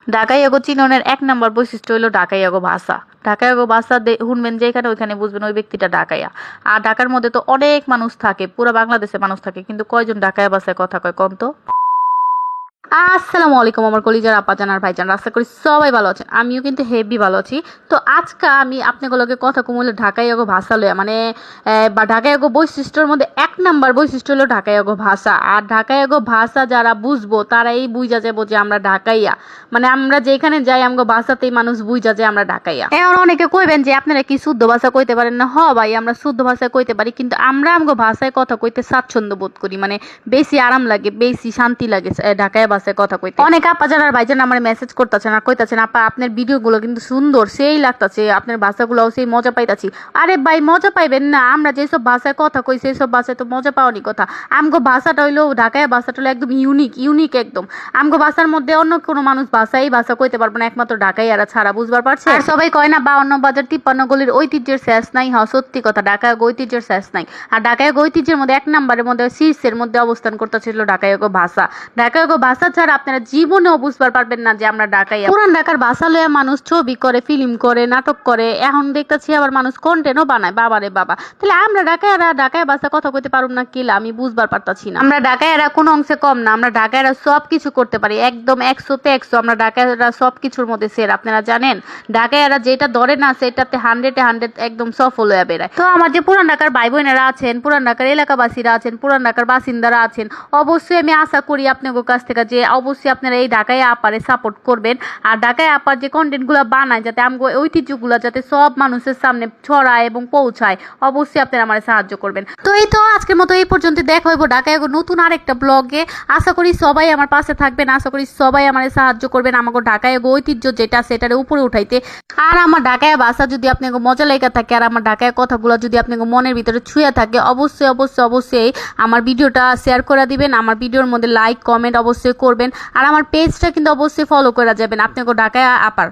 ঢাকাই এগো চিননের এক নম্বর বৈশিষ্ট্য হলো ঢাকাই এগো ভাষা। ঢাকাই এগো ভাষা শুনবেন যেখানে ওইখানে বুঝবেন ওই ব্যক্তিটা ঢাকাইয়া। আর ঢাকার মধ্যে তো অনেক মানুষ থাকে, পুরো বাংলাদেশে মানুষ থাকে, কিন্তু কয়জন ঢাকাইয়া ভাষায় কথা কয় কোন তো? আসসালামু আলাইকুম আমার কলিজার আপাজান আর ভাইজান, আশা করি সবাই ভালো আছেন। আমিও কিন্তু হেভি ভালো আছি। তো আজকে আমি আপনাগুলোকে কথা কমলে ঢাকাই এগো ভাষা লইয়া মানে বা ঢাকাই এগো বৈশিষ্ট্যের মধ্যে এক নাম্বার বৈশিষ্ট্য হলো ঢাকাই এগো ভাষা। আর ঢাকাই এগো ভাষা যারা বুঝবো তারাই বুঝা যাবো যে আমরা ঢাকাইয়া, মানে আমরা যেখানে যাই আমগো ভাষাতেই মানুষ বুঝা যে আমরা ঢাকাইয়া। এখন অনেকে কইবেন যে আপনারা কি শুদ্ধ ভাষা কইতে পারেন না? হ ভাই, আমরা শুদ্ধ ভাষায় কইতে পারি, কিন্তু আমরা আমগো ভাষায় কথা কইতে স্বাচ্ছন্দ্য বোধ করি, মানে বেশি আরাম লাগে, বেশি শান্তি লাগে ঢাকায় ভাষায় কথা কইতে। অনেক আপা যারা ভাইজান আমার মেসেজ করতেছেন আর কইতাছেন আপা আপনার ভিডিওগুলো কিন্তু সুন্দর, সেই লাগতাছে, আপনার ভাষাগুলো সেই মজা পাইতাছি। আরে ভাই, মজা পাইবেন না, আমরা যেসব ভাষায় কথা কই সেই সব ভাষায় তো মজা পাওয়ারই কথা। আমগো ভাষাটা হইলো ঢাকায় ভাষাটা হলো একদম ইউনিক একদম। আমগো ভাষার মধ্যে অন্য কোনো মানুষ ভাষা কইতে পারবে না, একমাত্র ঢাকাইয়ারা ছাড়া, বুঝবার পারছে? আর সবাই কয় না 52 বাজার 53 গলির ঐতিহ্যের শেষ নাই। হ্যাঁ, সত্যি কথা, ঢাকায় ঐতিহ্যের শেষ নাই। আর ঢাকায় ঐতিহ্যের মধ্যে এক নম্বরের মধ্যে শীর্ষের মধ্যে অবস্থান করতেছিল ঢাকায় ভাষা। ঢাকায় ভাষা ছাড়া আপনারা জীবনেও বুঝবার পারবেন না যে আমরা ঢাকাইয়া। পুরান ঢাকার ভাষা লইয়া মানুষ ছবি করে, ফিল্ম করে, নাটক করে, এখন দেখতেছি আবার মানুষ কন্টেন্টও বানায়। বাবারে বাবা, তাহলে আমরা ঢাকায় ভাষা কথা কইতে পারুম না কিলা? আমি বুঝবার পারতাছি না। আমরা ঢাকাইয়ারা কোনো অংশে কম না, আমরা ঢাকাইয়ারা সব কিছু করতে পারি, একদম 100-তে 100। আমরা ঢাকাইয়ারা সব কিছুর মধ্যে সেরা, আপনারা জানেন। ঢাকাইয়ারা যেটা ধরে না সেটাতে 100-এ 100 একদম সফল হয়ে বেড়ায়। তো আমার যে পুরান ঢাকার ভাই বোনেরা আছেন, পুরান ঢাকার এলাকাবাসীরা আছেন, পুরান ঢাকার বাসিন্দারা আছেন, অবশ্যই আমি আশা করি আপনাদের কাছ থেকে যে অবশ্যই আপনারা এই ঢাকায় আপারে সাপোর্ট করবেন। আর ঢাকায় আপার যে কন্টেন্টগুলো বানায় যাতে আমগো ঐতিহ্যগুলো যাতে সব মানুষের সামনে ছড়ায় এবং পৌঁছায়, অবশ্যই আপনারা আমার সাহায্য করবেন। তো এই তো আজকের মতো এই পর্যন্ত, দেখা হইব ঢাকায় নতুন আরেকটা ব্লগে। আশা করি সবাই আমার পাশে থাকবেন, আশা করি সবাই আমার সাহায্য করবেন আমাকে ঢাকায় ঐতিহ্য যেটা সেটার উপরে উঠাইতে। আর আমার ঢাকায় ভাষা যদি আপনাকে মজা লেগে থাকে আর আমার ঢাকায় কথাগুলো যদি আপনাকে মনের ভিতরে ছুঁয়ে থাকে, অবশ্যই আমার ভিডিওটা শেয়ার করে দিবেন, আমার ভিডিওর মধ্যে লাইক কমেন্ট অবশ্যই করবেন। আর আমার পেজটা কিন্তু অবশ্যই ফলো করে যাবেন আপনাকে ঢাকায় আপার।